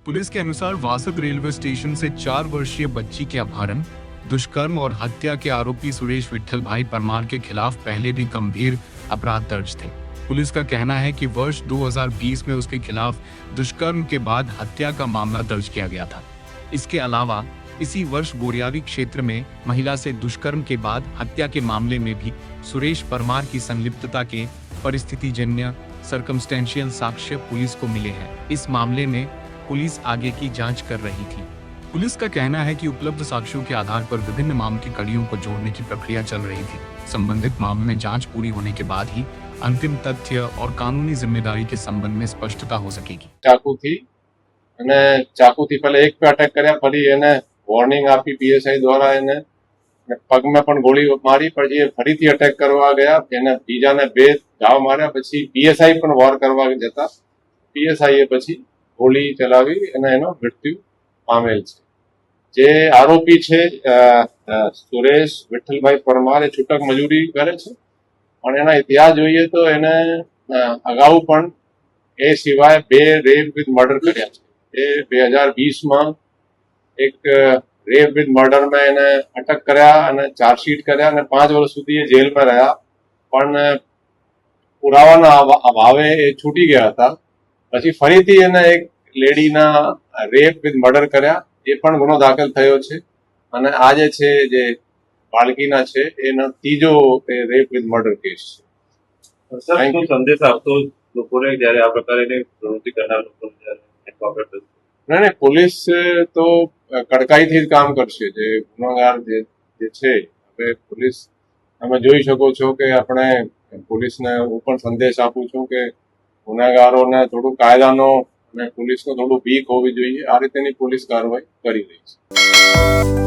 Police के अनुसार Vasad railway station से 4 वर्षीय बच्ची के अपहरण, दुष्कर्म और हत्या के आरोपी सुरेश विट्ठल भाई परमार के खिलाफ पहले भी गंभीर अपराध दर्ज थे। पुलिस का कहना है कि वर्ष 2020 में उसके खिलाफ दुष्कर्म के बाद हत्या का मामला दर्ज किया गया था। इसके अलावा इसी वर्ष बोरियावी क्षेत्र में महिला से दुष्कर्म के बाद हत्या के मामले में भी सुरेश परमार की संलिप्तता के परिस्थितिजन्य सर्कमस्टेंशियल साक्ष्य पुलिस को मिले हैं। इस मामले में पुलिस आगे की जांच कर रही थी। पुलिस का कहना है कि उपलब्ध साक्ष्यों के आधार पर विभिन्न मामले की कड़ियों को जोड़ने की प्रक्रिया चल रही थी। संबंधित मामले में जांच पूरी होने के बाद ही अंतिम तथ्य और कानूनी जिम्मेदारी के संबंध में स्पष्टता हो सकेगी। चाकूथी पहले एक पे अटैक કર્યા, ફરી એને વોર્નિંગ આપી પીએસઆઈ દ્વારા, એને પગમાં પણ ગોળી મારી, પછી એ ફરીથી અટેક કરવા ગયા, એને બીજાને 2 ઘાવ માર્યા, પછી પીએસઆઈ પણ વોર કરવા જતા પીએસઆઈએ પછી ગોળી ચલાવી અને એનો મૃત્યુ પામેલ છે। જે આરોપી છે સુરેશ વિઠ્ઠલભાઈ પરમાર, એ છૂટક મજૂરી કરે છે, પણ એના ઇતિહાસ જોઈએ તો એને અગાઉ પણ એ સિવાય 2 રેપ વિથ મર્ડર કર્યા છે। એ 2020 માં એક રેપ વિથ મર્ડર માં એને અટક કર્યા અને ચાર્જશીટ કર્યા અને 5 વર્ષ સુધી એ જેલમાં રહ્યા, પણ પુરાવાના અભાવે એ છૂટી ગયા હતા। પછી ફરીથી એને એક લેડીના રેપ વિથ મર્ડર કર્યા, એ પણ ગુનો દાખલ થયો છે અને આ જે છે જે બાળકીના છે એનો ત્રીજો રેપ વિથ મર્ડર કેસ છે। સર, શું સંદેશ આપતો લોકોને જ્યારે આ પ્રકારની પ્રવૃત્તિ કરનાર લોકોને જ્યારે એન્કાઉન્ટર? નહીં, પોલીસ તો કડકાઈથી જ કામ કરશે। જે ગુનેગાર જે છે, હવે પોલીસ તમે જોઈ શકો છો કે આપણે પોલીસને હું પણ સંદેશ આપું છું કે ગુનેગારોને થોડું કાયદાનો અને પોલીસનો થોડું બીક હોવી જોઈએ। આ રીતેની પોલીસ કાર્યવાહી કરી રહી છે।